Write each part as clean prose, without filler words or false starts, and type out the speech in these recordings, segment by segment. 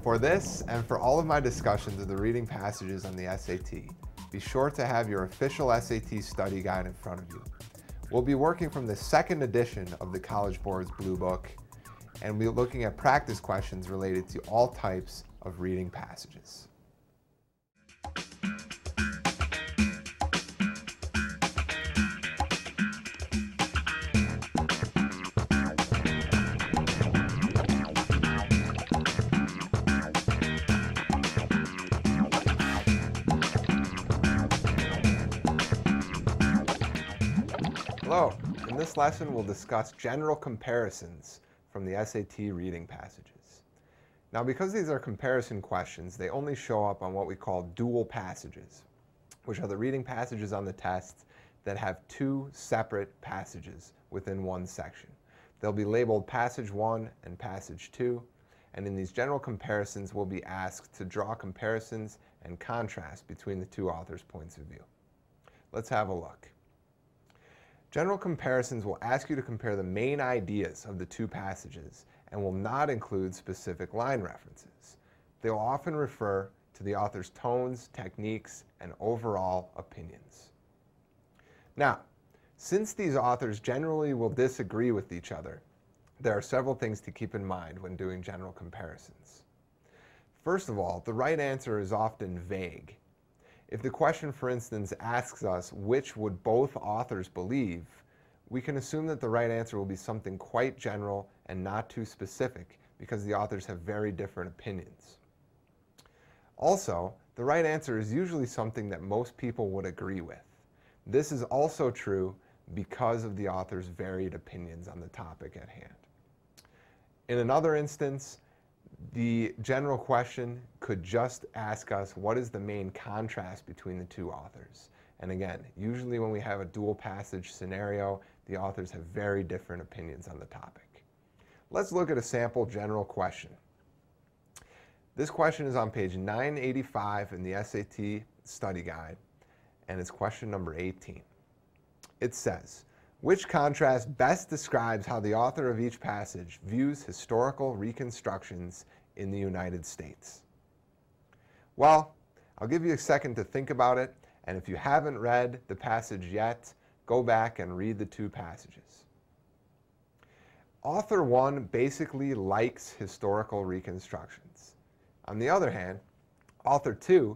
For this, and for all of my discussions of the reading passages on the SAT, be sure to have your official SAT study guide in front of you. We'll be working from the second edition of the College Board's Blue Book, and we'll be looking at practice questions related to all types of reading passages. Hello, in this lesson we'll discuss general comparisons from the SAT reading passages. Now, because these are comparison questions, they only show up on what we call dual passages, which are the reading passages on the test that have two separate passages within one section. They'll be labeled Passage 1 and Passage 2, and in these general comparisons we'll be asked to draw comparisons and contrasts between the two authors' points of view. Let's have a look. General comparisons will ask you to compare the main ideas of the two passages and will not include specific line references. They will often refer to the author's tones, techniques, and overall opinions. Now, since these authors generally will disagree with each other, there are several things to keep in mind when doing general comparisons. First of all, the right answer is often vague. If the question, for instance, asks us which would both authors believe, we can assume that the right answer will be something quite general and not too specific because the authors have very different opinions. Also, the right answer is usually something that most people would agree with. This is also true because of the author's varied opinions on the topic at hand. In another instance, the general question could just ask us what is the main contrast between the two authors. And again, usually when we have a dual passage scenario, the authors have very different opinions on the topic. Let's look at a sample general question. This question is on page 985 in the SAT study guide, and it's question number 18. It says, which contrast best describes how the author of each passage views historical reconstructions in the United States? Well, I'll give you a second to think about it, and if you haven't read the passage yet, go back and read the two passages. Author 1 basically likes historical reconstructions. On the other hand, author 2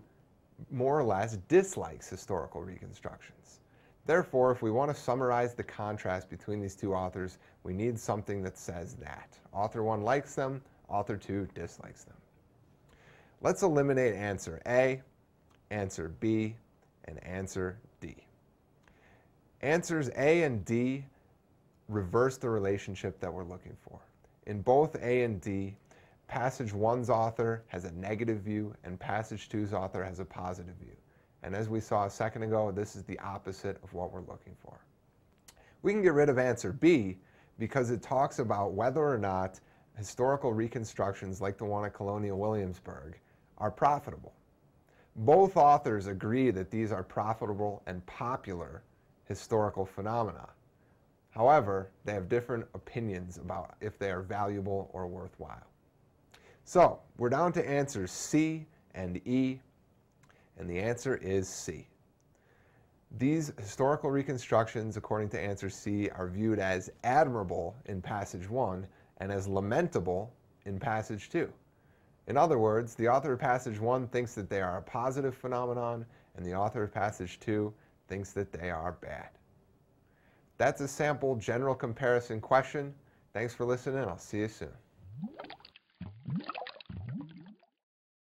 more or less dislikes historical reconstructions. Therefore, if we want to summarize the contrast between these two authors, we need something that says that. Author 1 likes them, author 2 dislikes them. Let's eliminate answer A, answer B, and answer D. Answers A and D reverse the relationship that we're looking for. In both A and D, passage 1's author has a negative view and passage 2's author has a positive view. And as we saw a second ago, this is the opposite of what we're looking for. We can get rid of answer B because it talks about whether or not historical reconstructions like the one at Colonial Williamsburg are profitable. Both authors agree that these are profitable and popular historical phenomena. However, they have different opinions about if they are valuable or worthwhile. So, we're down to answers C and E, and the answer is C. These historical reconstructions, according to answer C, are viewed as admirable in passage 1 and as lamentable in passage 2. In other words, the author of passage 1 thinks that they are a positive phenomenon, and the author of passage 2 thinks that they are bad. That's a sample general comparison question. Thanks for listening. I'll see you soon.